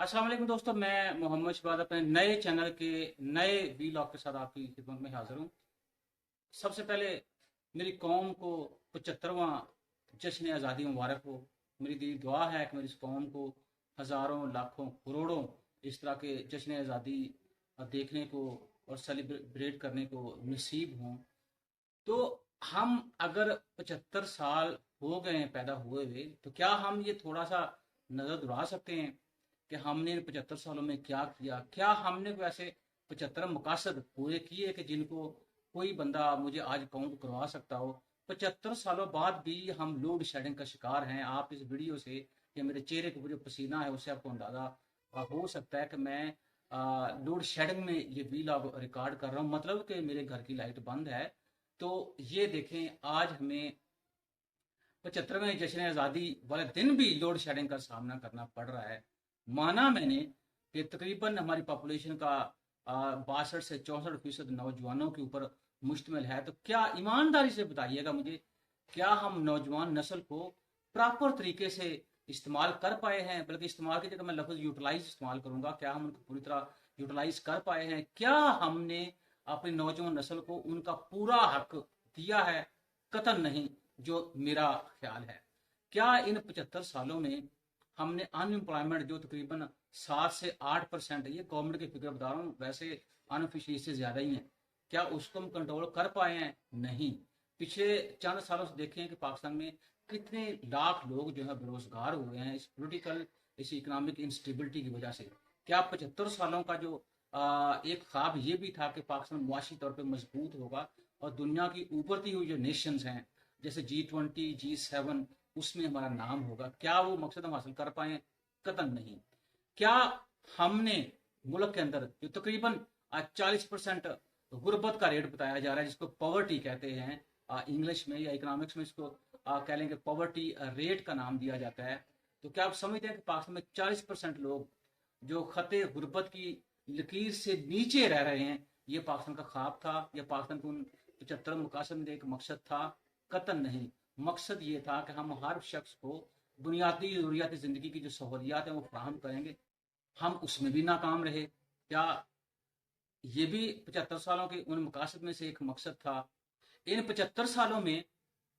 अस्सलाम वालेकुम दोस्तों, मैं मोहम्मद शबाद अपने नए चैनल के नए वीलॉग के साथ आपकी खिदमत में हाजिर हूँ। सबसे पहले मेरी कौम को 75वां जश्न आज़ादी मुबारक हो। मेरी दिली दुआ है कि मेरी इस कौम को हज़ारों लाखों करोड़ों इस तरह के जश्न आज़ादी देखने को और सेलिब्रेट करने को नसीब हों। तो हम अगर 75 साल हो गए हैं पैदा हुए हुए, तो क्या हम ये थोड़ा सा नज़र दुरा सकते हैं कि हमने इन 75 सालों में क्या किया? क्या हमने कोई ऐसे 75 मकासद पूरे किए कि जिनको कोई बंदा मुझे आज काउंट करवा सकता हो? 75 सालों बाद भी हम लोड शेडिंग का शिकार हैं। आप इस वीडियो से या मेरे चेहरे के ऊपर जो पसीना है उससे आपको अंदाजा हो सकता है कि मैं लोड शेडिंग में ये वीलॉग रिकॉर्ड कर रहा हूँ, मतलब कि मेरे घर की लाइट बंद है। तो ये देखें, आज हमें 75वें जश्न आज़ादी वाले दिन भी लोड शेडिंग का सामना करना पड़ रहा है। माना मैंने कि तकरीबन हमारी पॉपुलेशन का 62 से 64% नौजवानों के ऊपर मुश्तमिल है। तो क्या ईमानदारी से बताइएगा मुझे, क्या हम नौजवान नस्ल को प्रॉपर तरीके से इस्तेमाल कर पाए हैं? बल्कि इस्तेमाल की जगह मैं लफ्ज़ यूटिलाइज इस्तेमाल करूंगा, क्या हम उनको पूरी तरह यूटिलाइज कर पाए हैं? क्या हमने अपनी नौजवान नस्ल को उनका पूरा हक दिया है? कतई नहीं, जो मेरा ख्याल है। क्या इन 75 सालों में हमने अनएम्प्लॉयमेंट जो तकरीबन 7 से 8%, ये गवर्नमेंट की फिगर बता रहा हूँ, वैसे अनऑफिशियल से ज्यादा ही है, क्या उसको हम कंट्रोल कर पाए हैं? नहीं। पिछले चंद सालों से देखें कि पाकिस्तान में कितने लाख लोग जो है बेरोजगार हुए हैं इस पॉलिटिकल, इस इकोनॉमिक इंस्टेबिलिटी की वजह से। क्या 75 सालों का जो एक ख्वाब ये भी था कि पाकिस्तान मुआशी तौर पर मजबूत होगा और दुनिया की उभरती हुई जो नेशंस हैं जैसे G20 G7 उसमें हमारा नाम होगा? क्या वो मकसद हम हासिल कर पाए? कतई नहीं। क्या हमने मुल्क के अंदर जो तकरीबन 40% गुर्बत का रेट बताया जा रहा है, जिसको पॉवर्टी कहते हैं इंग्लिश में, या इकोनॉमिक्स में इसको कह लेंगे पॉवर्टी रेट का नाम दिया जाता है, तो क्या आप समझते हैं कि पाकिस्तान में 40% लोग जो खते गुर्बत की लकीर से नीचे रह रहे हैं, ये पाकिस्तान का ख्वाब था या पाकिस्तान को उन 75 मुकासद में एक मकसद था? कतई नहीं। मकसद ये था कि हम हर शख्स को बुनियादी जरूरियात जिंदगी की जो सहूलियात हैं वो फराहम करेंगे। हम उसमें भी नाकाम रहे। क्या ये भी 75 सालों के उन मकासद में से एक मकसद था? इन 75 सालों में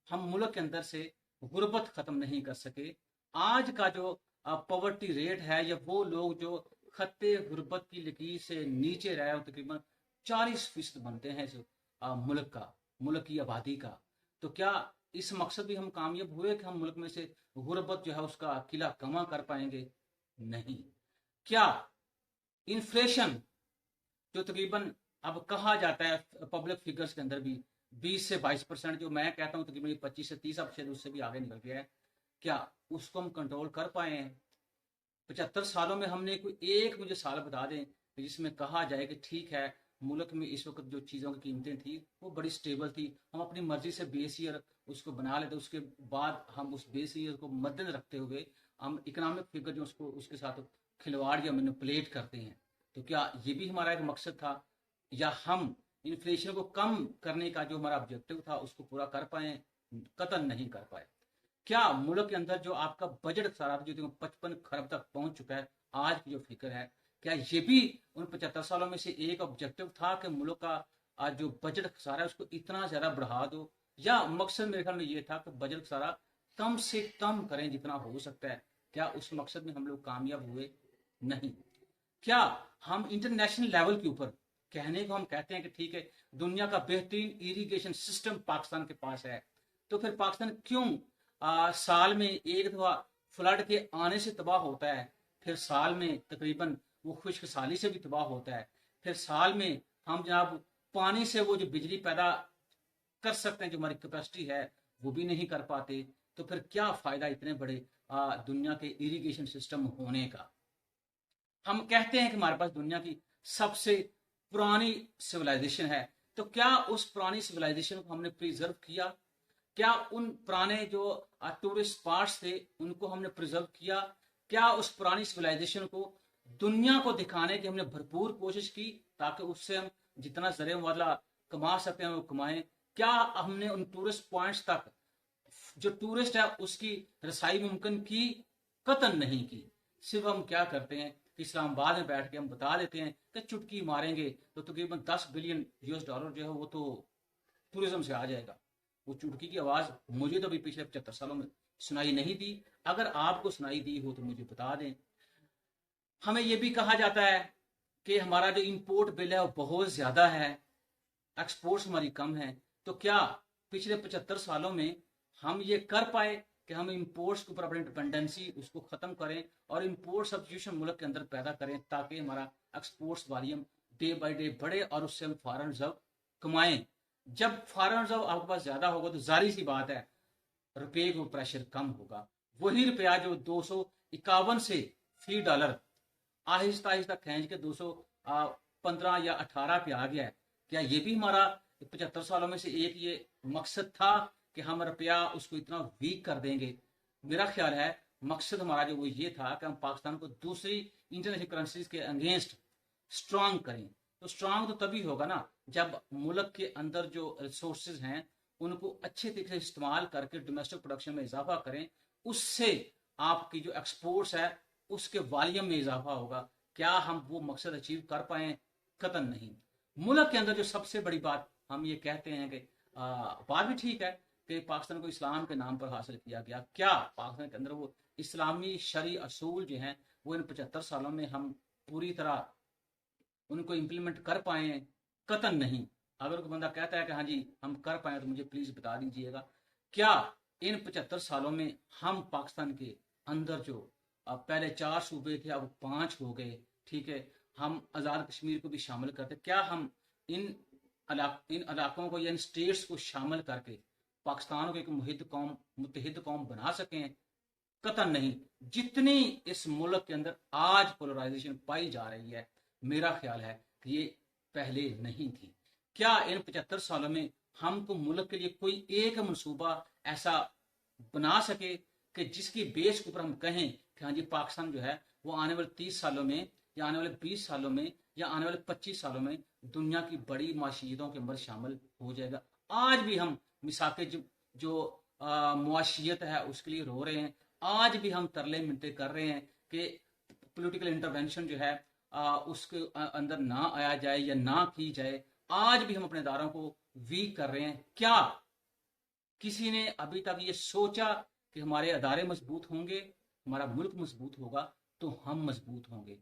हम मुल्क के अंदर से गुर्बत खत्म नहीं कर सके। आज का जो पॉवर्टी रेट है, या वो लोग जो खत्ते गुर्बत की लकीर से नीचे रहे, तकरीबन 40% बनते हैं इस मुल्क की आबादी का। तो क्या इस मकसद भी हम कामयाब हुए कि हम मुल्क में से गुर्बत जो है उसका किला कमा कर पाएंगे? नहीं। क्या इन्फ्लेशन जो तकरीबन अब कहा जाता है पब्लिक फिगर्स के अंदर भी 20 से 22%, जो मैं कहता हूँ तकरीबन 25 से 30% उससे भी आगे निकल गया है, क्या उसको हम कंट्रोल कर पाए हैं? 75 सालों में हमने कोई एक मुझे साल बता दें जिसमें कहा जाए कि ठीक है, मुल्क में इस वक्त जो चीज़ों की कीमतें थी वो बड़ी स्टेबल थी, हम अपनी मर्जी से बेस ईयर उसको बना लेते, उसके बाद हम उस बेस ईयर को मद्देनजर रखते हुए हम इकोनॉमिक फिगर जो उसको उसके साथ खिलवाड़ या मैनिपुलेट करते हैं। तो क्या ये भी हमारा एक मकसद था? या हम इन्फ्लेशन को कम करने का जो हमारा ऑब्जेक्टिव था उसको पूरा कर पाए? कतई नहीं कर पाए। क्या मुल्क के अंदर जो आपका बजट सारा जो 55 खरब तक पहुंच चुका है, आज की जो फिक्र है, क्या ये भी उन 75 सालों में से एक ऑब्जेक्टिव था कि मुल्क का आज जो बजट खसारा है उसको इतना ज्यादा बढ़ा दो? या मकसद मेरे ख्याल में ये था कि बजट खसारा कम से कम करें जितना हो सकता है? क्या उस मकसद में हम लोग कामयाब हुए? नहीं। क्या हम इंटरनेशनल लेवल के ऊपर कहने को हम कहते हैं कि ठीक है, दुनिया का बेहतरीन इरिगेशन सिस्टम पाकिस्तान के पास है, तो फिर पाकिस्तान क्यों साल में एक दफा फ्लड के आने से तबाह होता है, फिर साल में तकरीबन वो खुश्क साली से भी तबाह होता है, फिर साल में हम जनाब पानी से वो जो बिजली पैदा कर सकते हैं, जो हमारी कैपेसिटी है, वो भी नहीं कर पाते? तो फिर क्या फायदा इतने बड़े दुनिया के इरिगेशन सिस्टम होने का? हम कहते हैं कि हमारे पास दुनिया की सबसे पुरानी सिविलाइजेशन है, तो क्या उस पुरानी सिविलाइजेशन को हमने प्रिजर्व किया? क्या उन पुराने जो टूरिस्ट स्पॉट्स थे उनको हमने प्रिजर्व किया? क्या उस पुरानी सिविलाइजेशन को दुनिया को दिखाने की हमने भरपूर कोशिश की ताकि उससे हम जितना जरिए मुआवजा कमा सकते हैं वो कमाएं? क्या हमने उन टूरिस्ट पॉइंट्स तक जो टूरिस्ट है उसकी रसाई मुमकिन की? कतई नहीं की। सिर्फ हम क्या करते हैं कि इस्लामाबाद में बैठ के हम बता देते हैं कि चुटकी मारेंगे तो तकरीबन 10 बिलियन यूएस डॉलर जो है वो तो टूरिज्म से आ जाएगा। वो चुटकी की आवाज मुझे तो अभी पिछले 75 सालों में सुनाई नहीं दी। अगर आपको सुनाई दी हो तो मुझे बता दें। हमें यह भी कहा जाता है कि हमारा जो इंपोर्ट बिल है वो बहुत ज्यादा है, एक्सपोर्ट्स हमारी कम है। तो क्या पिछले 75 सालों में हम ये कर पाए कि हम इंपोर्ट्स के ऊपर अपनी डिपेंडेंसी उसको खत्म करें और इंपोर्ट सब्स्टिट्यूशन मुल्क के अंदर पैदा करें ताकि हमारा exports volume day by day बढ़े और उससे हम फॉरेन रिजर्व कमाएं। जब फॉरेन रिजर्व आपके पास ज्यादा होगा तो जाहिर सी बात है रुपये को प्रेशर कम होगा। वही रुपया जो 251 से फी डॉलर आहिस्ता आहिस्ता खींच के 215 या 18 पे आ गया है। क्या ये भी हमारा 75 सालों में से एक ये मकसद था कि हम रुपया उसको इतना वीक कर देंगे? मेरा ख्याल है मकसद हमारा जो वो ये था कि हम पाकिस्तान को दूसरी इंटरनेशनल करेंसीज के अगेंस्ट स्ट्रांग करें। तो स्ट्रांग तो तभी होगा ना जब मुल्क के अंदर जो रिसोर्सेज हैं उनको अच्छे तरीके से इस्तेमाल करके डोमेस्टिक प्रोडक्शन में इजाफा करें। उससे आपकी जो एक्सपोर्ट्स है उसके वॉल्यूम में इजाफा होगा। क्या हम वो मकसद अचीव कर पाए? कतन नहीं। मुल्क के अंदर जो सबसे बड़ी बात हम ये कहते हैं कि बात भी ठीक है कि पाकिस्तान को इस्लाम के नाम पर हासिल किया गया। क्या पाकिस्तान के अंदर वो इस्लामी शरी असूल जो हैं वो इन 75 सालों में हम पूरी तरह उनको इम्प्लीमेंट कर पाए हैं? कतन नहीं। अगर कोई बंदा कहता है कि हाँ जी हम कर पाए तो मुझे प्लीज बता दीजिएगा क्या इन 75 सालों में हम पाकिस्तान के अंदर जो पहले 4 सूबे थे अब 5 हो गए, ठीक है, हम आज़ाद कश्मीर को भी शामिल करते, क्या हम इन इलाकों को या इन स्टेट्स को शामिल करके पाकिस्तान को एक मुतहिद कौम बना सकें? कतन नहीं। जितनी इस मुल्क के अंदर आज पोलराइजेशन पाई जा रही है मेरा ख्याल है ये पहले नहीं थी। क्या इन 75 सालों में हमको मुल्क के लिए कोई एक मंसूबा ऐसा बना सके कि जिसकी बेस के ऊपर हम कहें कि हाँ जी पाकिस्तान जो है वो आने वाले 30 सालों में या आने वाले 20 सालों में या आने वाले 25 सालों में दुनिया की बड़ी माशियतों के अंदर शामिल हो जाएगा? आज भी हम मिसाके जो मुआशियत है उसके लिए रो रहे हैं। आज भी हम तरले मिनते कर रहे हैं कि पॉलिटिकल इंटरवेंशन जो है उसके अंदर ना आया जाए या ना की जाए। आज भी हम अपने इदारों को वीक कर रहे हैं। क्या किसी ने अभी तक ये सोचा कि हमारे अदारे मजबूत होंगे, हमारा मुल्क मजबूत होगा तो हम मजबूत होंगे?